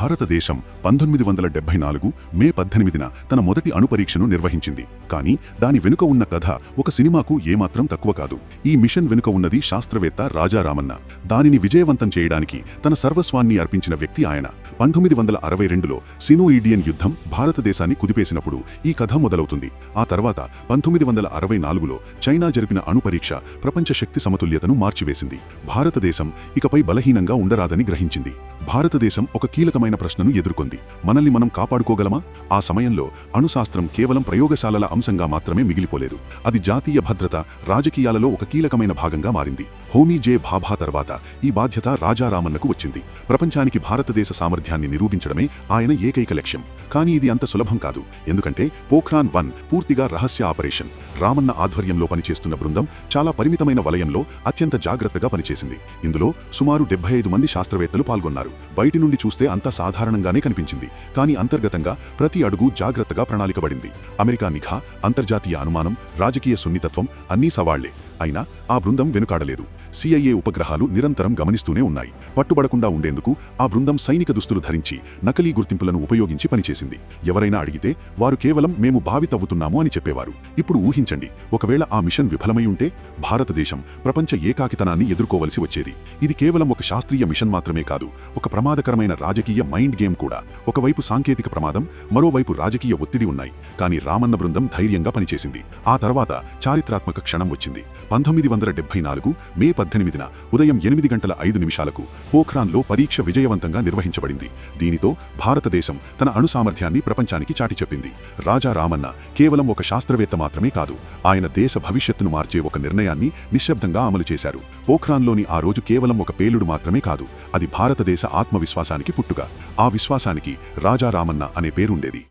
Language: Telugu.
భారతదేశం 1974 మే 18న తన మొదటి అణుపరీక్షను నిర్వహించింది. కానీ దాని వెనుక ఉన్న కథ ఒక సినిమాకు ఏమాత్రం తక్కువ కాదు. ఈ మిషన్ వెనుక ఉన్నది శాస్త్రవేత్త రాజా రామన్న. దానిని విజయవంతం చేయడానికి తన సర్వస్వాన్ని అర్పించిన వ్యక్తి ఆయన. 1962లో సినో-ఇండియన్ యుద్ధం భారతదేశాన్ని కుదిపేసినప్పుడు ఈ కథ మొదలవుతుంది. ఆ తర్వాత 1964లో చైనా జరిపిన అణుపరీక్ష ప్రపంచ శక్తి సమతుల్యతను మార్చివేసింది. భారతదేశం ఇకపై బలహీనంగా ఉండరాదని గ్రహించింది. భారతదేశం ఒక కీలకమైన ప్రశ్నను ఎదుర్కొంది. మనల్ని మనం కాపాడుకోగలమా? ఆ సమయంలో అణుశాస్త్రం కేవలం ప్రయోగశాలల అంశంగా మాత్రమే మిగిలిపోలేదు. అది జాతీయ భద్రత, రాజకీయాలలో ఒక కీలకమైన భాగంగా మారింది. హోమీ జే భాభా తర్వాత ఈ బాధ్యత రాజా రామన్నకు వచ్చింది. ప్రపంచానికి భారతదేశ సామర్థ్యాన్ని నిరూపించడమే ఆయన ఏకైక లక్ష్యం. కానీ ఇది అంత సులభం కాదు. ఎందుకంటే పోఖ్రాన్-1 పూర్తిగా రహస్య ఆపరేషన్. రామన్న ఆధ్వర్యంలో పనిచేస్తున్న బృందం చాలా పరిమితమైన వలయంలో అత్యంత జాగ్రత్తగా పనిచేసింది. ఇందులో సుమారు 75 మంది శాస్త్రవేత్తలు పాల్గొన్నారు. బయటి నుండి చూస్తే అంతా సాధారణంగానే కనిపించింది. కానీ అంతర్గతంగా ప్రతి అడుగు జాగ్రత్తగా ప్రణాళికబడింది. అమెరికా నిఘా, అంతర్జాతీయ అనుమానం, రాజకీయ సున్నితత్వం అన్నీ సవాళ్లే. అయినా ఆ బృందం వెనుకాడలేదు. CIA ఉపగ్రహాలు నిరంతరం గమనిస్తూనే ఉన్నాయి. పట్టుబడకుండా ఉండేందుకు ఆ బృందం సైనిక దుస్తులు ధరించి నకిలీ గుర్తింపులను ఉపయోగించి పనిచేసింది. ఎవరైనా అడిగితే వారు కేవలం మేము బావి తవ్వుతున్నాము అని చెప్పేవారు. ఇప్పుడు ఊహించండి, ఒకవేళ ఆ మిషన్ విఫలమై ఉంటే భారతదేశం ప్రపంచ ఏకాకితనాన్ని ఎదుర్కోవలసి వచ్చేది. ఇది కేవలం ఒక శాస్త్రీయ మిషన్ మాత్రమే కాదు, ఒక ప్రమాదకరమైన రాజకీయ మైండ్ గేమ్ కూడా. ఒకవైపు సాంకేతిక ప్రమాదం, మరోవైపు రాజకీయ ఒత్తిడి ఉన్నాయి. కానీ రామన్న బృందం ధైర్యంగా పనిచేసింది. ఆ తర్వాత చారిత్రాత్మక క్షణం వచ్చింది. 1974 మే 18న ఉదయం 8:05 పోఖ్రాన్లో పరీక్ష విజయవంతంగా నిర్వహించబడింది. దీనితో భారతదేశం తన అణు సామర్థ్యాన్ని ప్రపంచానికి చాటి చెప్పింది. రాజా రామన్న కేవలం ఒక శాస్త్రవేత్త మాత్రమే కాదు, ఆయన దేశ భవిష్యత్తును మార్చే ఒక నిర్ణయాన్ని నిశ్శబ్దంగా అమలు చేశారు. పోఖ్రాన్లోని ఆ రోజు కేవలం ఒక పేలుడు మాత్రమే కాదు, అది భారతదేశ ఆత్మవిశ్వాసానికి పుట్టుక. ఆ విశ్వాసానికి రాజా రామన్న అనే పేరుండేది.